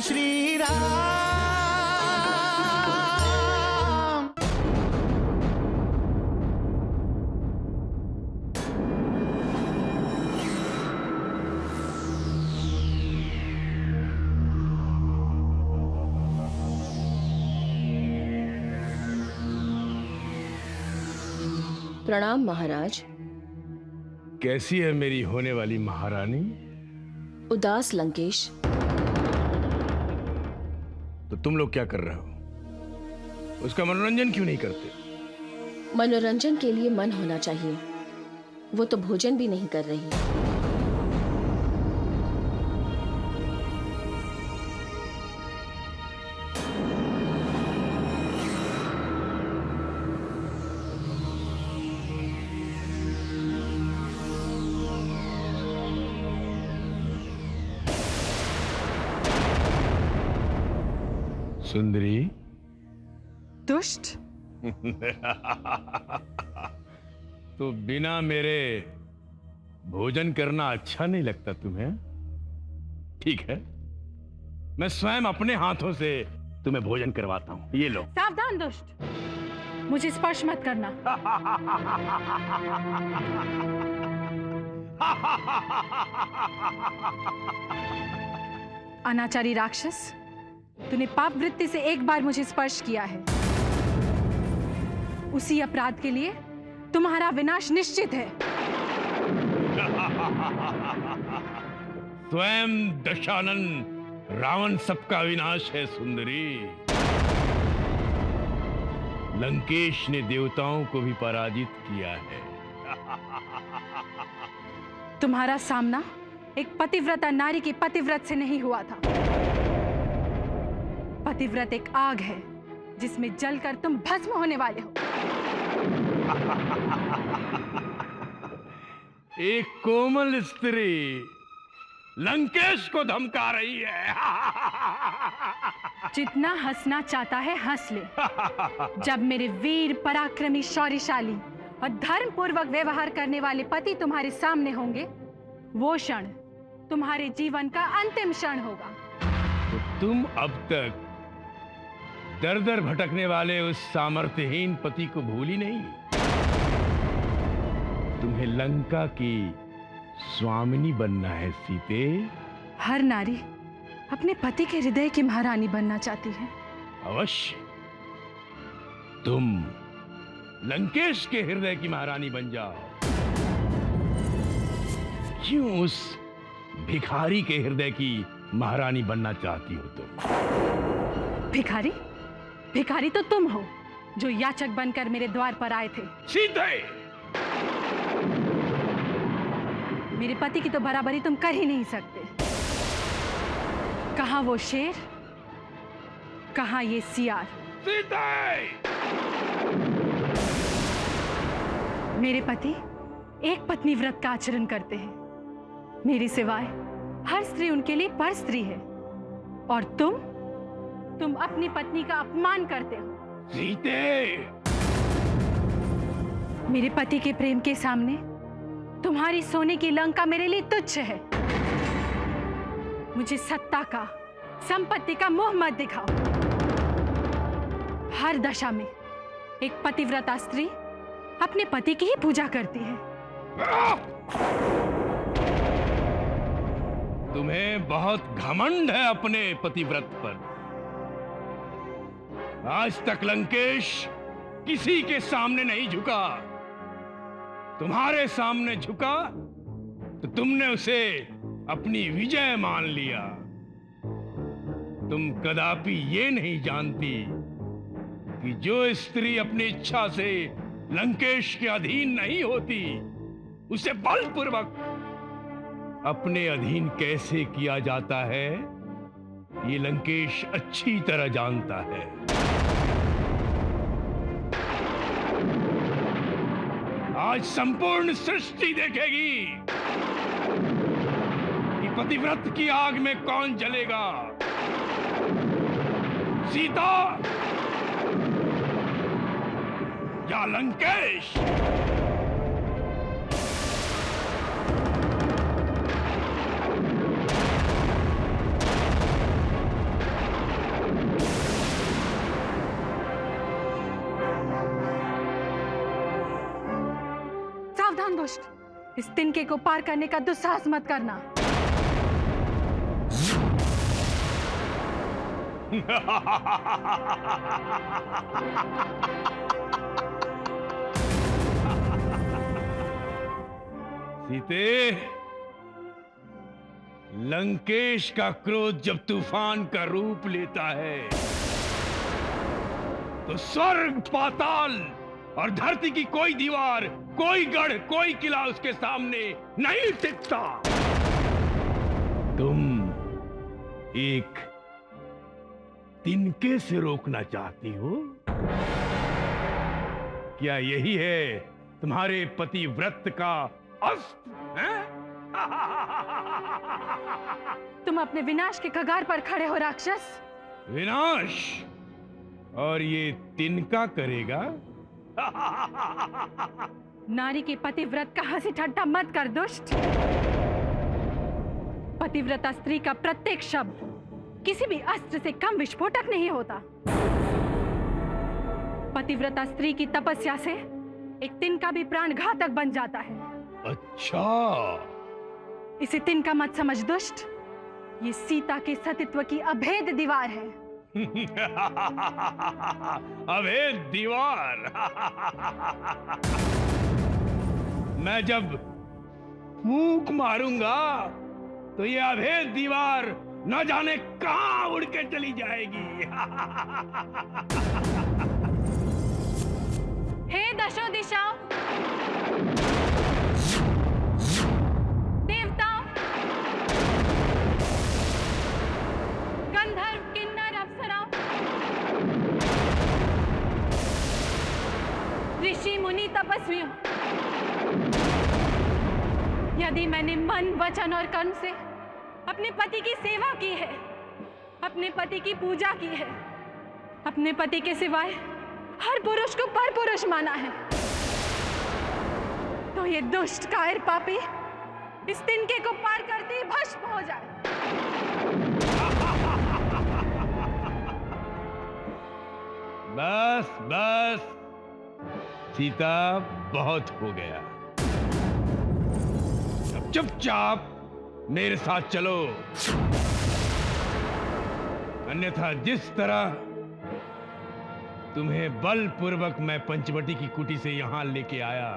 जय श्री राम। प्रणाम महाराज। कैसी है मेरी होने वाली महारानी? उदास लंकेश। तो तुम लोग क्या कर रहे हो? उसका मनोरंजन क्यों नहीं करते? मनोरंजन के लिए मन होना चाहिए। वो तो भोजन भी नहीं कर रही। सुंदरी। दुष्ट। तो बिना मेरे भोजन करना अच्छा नहीं लगता तुम्हें? ठीक है, मैं स्वयं अपने हाथों से तुम्हें भोजन करवाता हूं। ये लो। सावधान दुष्ट, मुझे स्पर्श मत करना। अनाचारी राक्षस, तूने पाप वृत्ति से एक बार मुझे स्पर्श किया है। उसी अपराध के लिए तुम्हारा विनाश निश्चित है। स्वयं दशानन रावण सबका विनाश है सुंदरी। लंकेश ने देवताओं को भी पराजित किया है। तुम्हारा सामना एक पतिव्रता नारी के पतिव्रत से नहीं हुआ था। पतिव्रत एक आग है जिसमें जलकर तुम भस्म होने वाले हो। एक कोमल स्त्री लंकेश को धमका रही है। जितना हंसना चाहता है हंस ले। जब मेरे वीर पराक्रमी शौर्यशाली और धर्म पूर्वक व्यवहार करने वाले पति तुम्हारे सामने होंगे, वो क्षण तुम्हारे जीवन का अंतिम क्षण होगा। तो तुम अब तक दर दर भटकने वाले उस सामर्थ्यहीन पति को भूली नहीं। तुम्हें लंका की स्वामिनी बनना है सीते। हर नारी अपने पति के हृदय की महारानी बनना चाहती है। अवश्य तुम लंकेश के हृदय की महारानी बन जाओ। क्यों उस भिखारी के हृदय की महारानी बनना चाहती हो तुम? भिखारी? भिखारी तो तुम हो जो याचक बनकर मेरे द्वार पर आए थे। सीते! मेरे पति की तो बराबरी तुम कर ही नहीं सकते। कहां वो शेर, कहां ये सियार। सीते! मेरे पति एक पत्नी व्रत का आचरण करते हैं। मेरे सिवाय हर स्त्री उनके लिए पर स्त्री है। और तुम अपनी पत्नी का अपमान करते हो। सीते! मेरे पति के प्रेम के सामने तुम्हारी सोने की लंका मेरे लिए तुच्छ है। मुझे सत्ता का, संपत्ति का मोह मत दिखाओ। हर दशा में एक पतिव्रता स्त्री अपने पति की ही पूजा करती है। तुम्हें बहुत घमंड है अपने पतिव्रत पर। आज तक लंकेश किसी के सामने नहीं झुका। तुम्हारे सामने झुका तो तुमने उसे अपनी विजय मान लिया। तुम कदापि ये नहीं जानती कि जो स्त्री अपनी इच्छा से लंकेश के अधीन नहीं होती, उसे बलपूर्वक अपने अधीन कैसे किया जाता है, ये लंकेश अच्छी तरह जानता है। आज संपूर्ण सृष्टि देखेगी कि पतिव्रत की आग में कौन जलेगा, सीता या लंकेश। दुष्ट, इस तिनके को पार करने का दुस्साहस मत करना। सीते, लंकेश का क्रोध जब तूफान का रूप लेता है तो स्वर्ग, पाताल और धरती की कोई दीवार, कोई गढ़, कोई किला उसके सामने नहीं टिकता। तुम एक तिनके से रोकना चाहती हो? क्या यही है तुम्हारे पतिव्रत का अस्त्र है? तुम अपने विनाश के कगार पर खड़े हो राक्षस। विनाश? और ये तिनका करेगा? नारी के पतिव्रत का हंसी ठट्ठा मत कर दुष्ट। पतिव्रता स्त्री का प्रत्येक शब्द किसी भी अस्त्र से कम विस्फोटक नहीं होता। पतिव्रता स्त्री की तपस्या से एक तिनका भी प्राण घातक बन जाता है। अच्छा, इसे तिनका मत समझ दुष्ट, ये सीता के सतीत्व की अभेद दीवार है। अभेद दीवार? मैं जब फूंक मारूंगा तो ये अभेद दीवार न जाने कहां उड़ के चली जाएगी। हे दशो दिशाओं, देवताओं, गंधर्व, किन्नर, अप्सराओं, ऋषि, मुनि, तपस्वियों, यदि मैंने मन, वचन और कर्म से अपने पति की सेवा की है, अपने पति की पूजा की है, अपने पति के सिवाय हर पुरुष को पर पुरुष माना है, तो ये दुष्ट कायर पापी इस तिनके को पार करते ही भस्म हो जाए। बस बस सीता, बहुत हो गया। अब चुपचाप मेरे साथ चलो, अन्यथा जिस तरह तुम्हें बलपूर्वक मैं पंचवटी की कुटी से यहां लेके आया,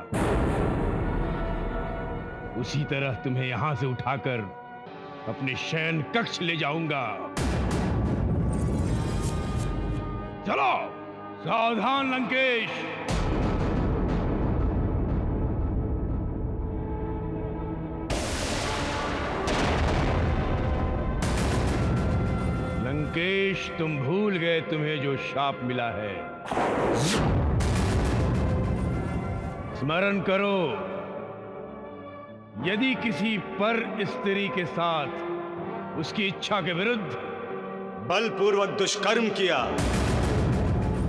उसी तरह तुम्हें यहां से उठाकर अपने शयन कक्ष ले जाऊंगा। चलो, सावधान लंकेश। लंकेश, तुम भूल गए तुम्हें जो शाप मिला है। स्मरण करो, यदि किसी पर स्त्री के साथ उसकी इच्छा के विरुद्ध बलपूर्वक दुष्कर्म किया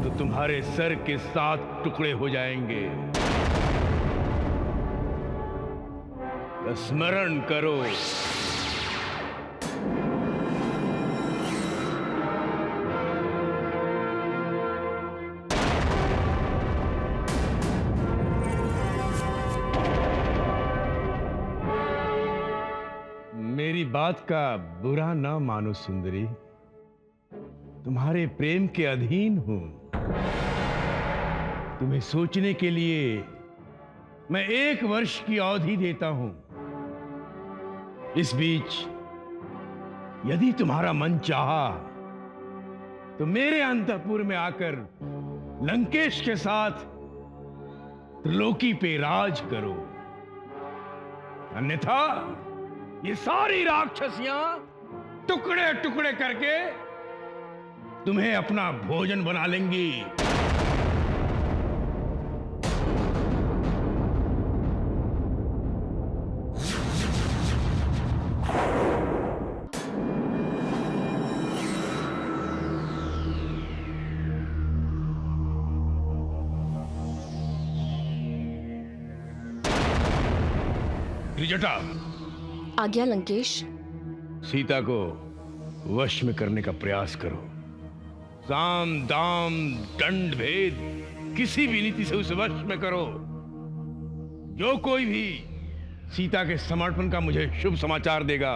तो तुम्हारे सर के 7 टुकड़े हो जाएंगे। स्मरण करो। मेरी बात का बुरा ना मानो सुंदरी, तुम्हारे प्रेम के अधीन हूं। तुम्हें सोचने के लिए मैं 1 वर्ष की अवधि देता हूं। इस बीच यदि तुम्हारा मन चाहा तो मेरे अंतःपुर में आकर लंकेश के साथ त्रिलोकी पे राज करो, अन्यथा ये सारी राक्षसियां टुकड़े टुकड़े करके तुम्हें अपना भोजन बना लेंगी। त्रिजटा, आज्ञा लंकेश। सीता को वश में करने का प्रयास करो। साम दाम दंड भेद किसी भी नीति से उसे वश में करो। जो कोई भी सीता के समर्पण का मुझे शुभ समाचार देगा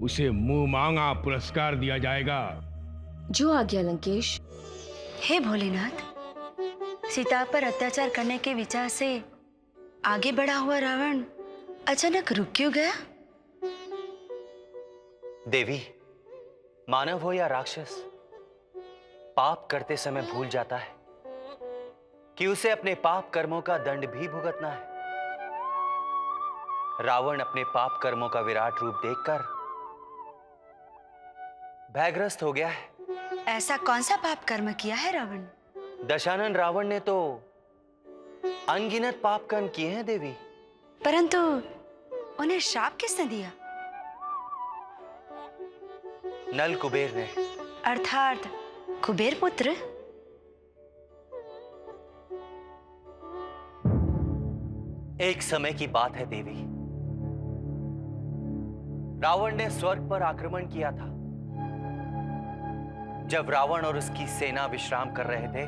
उसे मुंह मांगा पुरस्कार दिया जाएगा। जो आज्ञा लंकेश। हे भोलेनाथ, सीता पर अत्याचार करने के विचार से आगे बढ़ा हुआ रावण अचानक रुक क्यों गया? देवी, मानव हो या राक्षस, पाप करते समय भूल जाता है कि उसे अपने पाप कर्मों का दंड भी भुगतना है। रावण अपने पाप कर्मों का विराट रूप देखकर भयग्रस्त हो गया है। ऐसा कौन सा पाप कर्म किया है रावण? दशानन रावण ने तो अनगिनत पाप कर्म किए हैं देवी। परंतु उन्हें श्राप किसने दिया? नल कुबेर ने। अर्थात कुबेर पुत्र? एक समय की बात है देवी, रावण ने स्वर्ग पर आक्रमण किया था। जब रावण और उसकी सेना विश्राम कर रहे थे,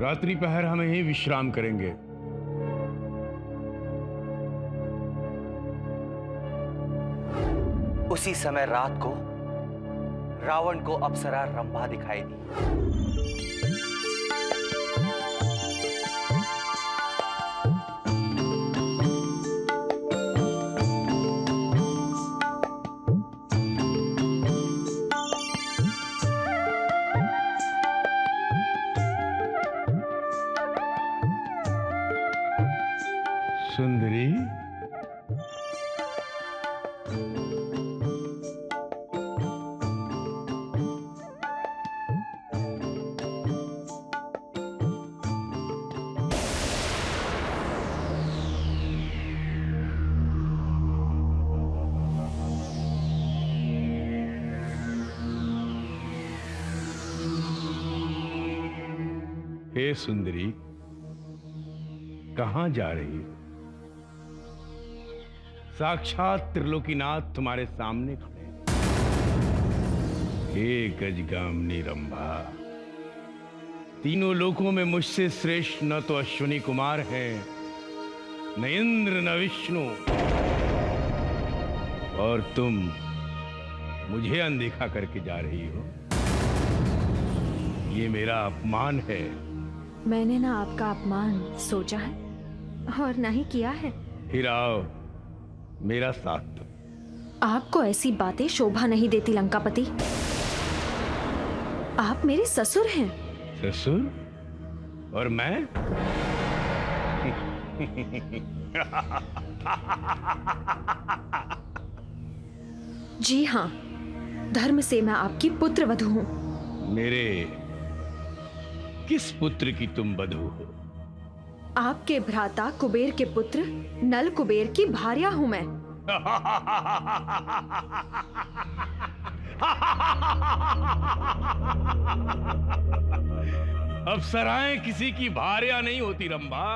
रात्रि पहर हम यहीं विश्राम करेंगे। उसी समय रात को रावण को अप्सरा रंभा दिखाई दी। सुंदरी, हे सुंदरी, कहां जा रही हो? साक्षात त्रिलोकीनाथ तुम्हारे सामने खड़े हैं। हे गजगामिनी रंभा, तीनों लोकों में मुझसे श्रेष्ठ न तो अश्विनी कुमार हैं, न इंद्र न विष्णु, और तुम मुझे अनदेखा करके जा रही हो। ये मेरा अपमान है। मैंने ना आपका अपमान सोचा है और ना ही किया है। फिर आओ, मेरा साथ दो। आपको ऐसी बातें शोभा नहीं देती लंकापति। आप मेरे ससुर हैं। ससुर? और मैं? जी हाँ, धर्म से मैं आपकी पुत्र वधू हूँ। मेरे किस पुत्र की तुम वधू हो? आपके भ्राता कुबेर के पुत्र नल कुबेर की भार्या हूँ मैं। अप्सराएं किसी की भार्या नहीं होती रंभा।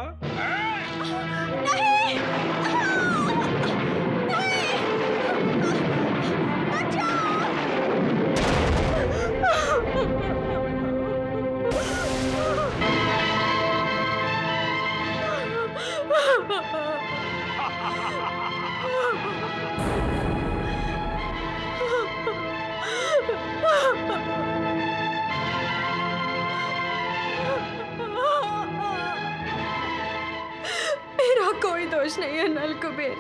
मेरा कोई दोष नहीं है नल कुबेर,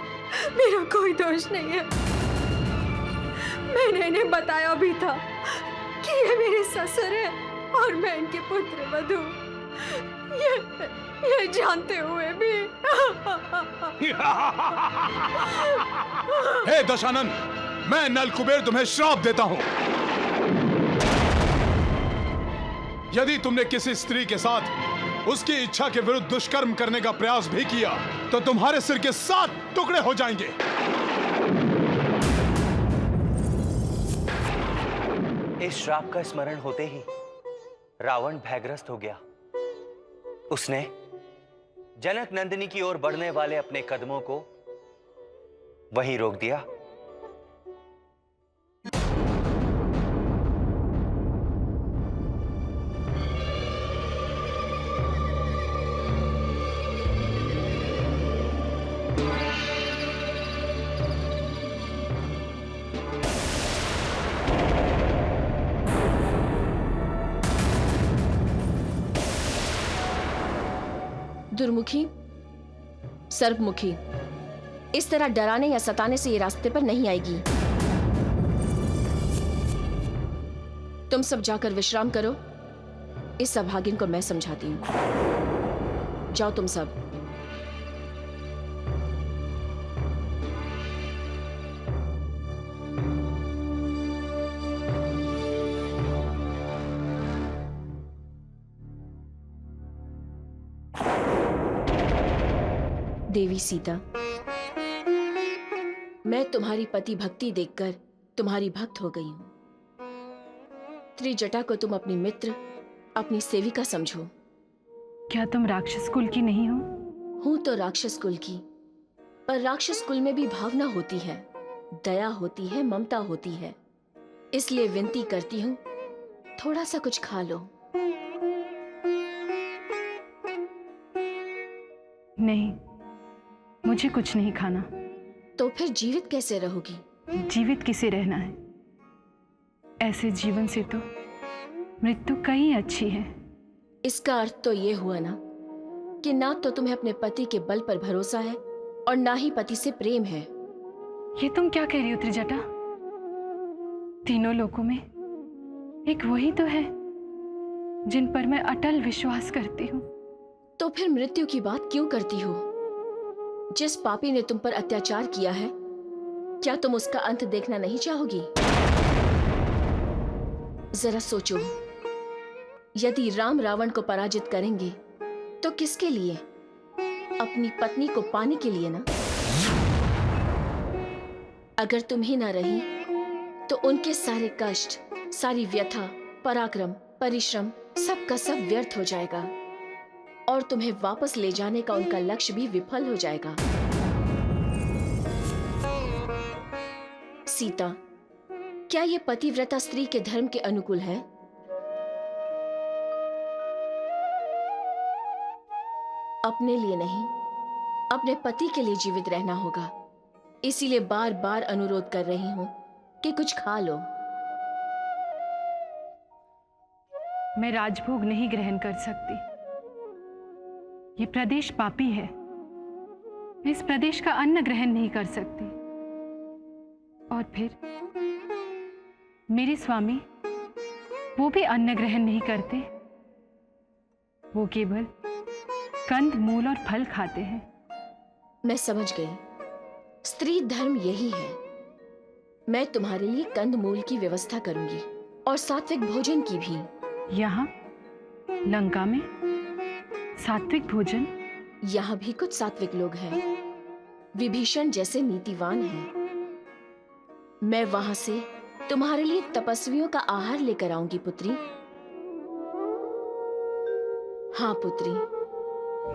मेरा कोई दोष नहीं है। मैंने इन्हें बताया भी था कि ये मेरे ससुर है और मैं इनके पुत्र वधू। ये जानते हुए भी। हे दशानन, मैं नल कुबेर तुम्हें श्राप देता हूं। यदि तुमने किसी स्त्री के साथ उसकी इच्छा के विरुद्ध दुष्कर्म करने का प्रयास भी किया तो तुम्हारे सिर के 7 टुकड़े हो जाएंगे। इस श्राप का स्मरण होते ही रावण भयग्रस्त हो गया। उसने जनक नंदिनी की ओर बढ़ने वाले अपने कदमों को वहीं रोक दिया। दुर्मुखी, सर्पमुखी, इस तरह डराने या सताने से ये रास्ते पर नहीं आएगी। तुम सब जाकर विश्राम करो, इस अभागिन को मैं समझाती हूं। जाओ तुम सब। देवी सीता, मैं तुम्हारी पति भक्ति देखकर तुम्हारी भक्त हो गई हूं। त्रिजटा को तुम अपनी मित्र, अपनी सेविका समझो। क्या तुम राक्षस कुल की नहीं हो? हूं तो राक्षस कुल की, पर राक्षस कुल में भी भावना होती है, दया होती है, ममता होती है। इसलिए विनती करती हूं, थोड़ा सा कुछ खा लो। नहीं, मुझे कुछ नहीं खाना। तो फिर जीवित कैसे रहोगी? जीवित किसे रहना है? ऐसे जीवन से तो मृत्यु कहीं अच्छी है। इसका अर्थ तो ये हुआ ना कि ना तो तुम्हें अपने पति के बल पर भरोसा है और ना ही पति से प्रेम है। ये तुम क्या कह रही हो त्रिजटा? तीनों लोकों में एक वही तो है जिन पर मैं अटल विश्वास करती हूँ। तो फिर मृत्यु की बात क्यों करती हो? जिस पापी ने तुम पर अत्याचार किया है, क्या तुम उसका अंत देखना नहीं चाहोगी? जरा सोचो, यदि राम रावण को पराजित करेंगे तो किसके लिए? अपनी पत्नी को पाने के लिए ना। अगर तुम ही ना रही तो उनके सारे कष्ट, सारी व्यथा, पराक्रम, परिश्रम सब का सब व्यर्थ हो जाएगा और तुम्हें वापस ले जाने का उनका लक्ष्य भी विफल हो जाएगा। सीता, क्या ये पतिव्रता स्त्री के धर्म के अनुकूल है? अपने लिए नहीं, अपने पति के लिए जीवित रहना होगा। इसीलिए बार बार अनुरोध कर रही हूं कि कुछ खा लो। मैं राजभोग नहीं ग्रहण कर सकती। ये प्रदेश पापी है। मैं इस प्रदेश का अन्न ग्रहण नहीं कर सकती। और फिर मेरे स्वामी, वो भी अन्न ग्रहण नहीं करते। वो केवल कंद, मूल और फल खाते हैं। मैं समझ गई, स्त्री धर्म यही है। मैं तुम्हारे लिए कंद मूल की व्यवस्था करूंगी और सात्विक भोजन की भी। यहाँ लंका में सात्विक भोजन? यहाँ भी कुछ सात्विक लोग हैं, विभीषण जैसे नीतिवान हैं। मैं वहां से तुम्हारे लिए तपस्वियों का आहार लेकर आऊंगी पुत्री। हाँ पुत्री।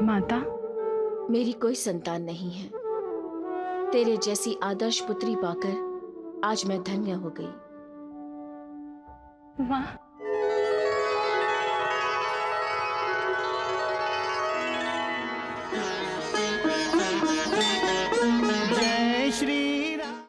माता, मेरी कोई संतान नहीं है। तेरे जैसी आदर्श पुत्री पाकर आज मैं धन्य हो गई। वाह,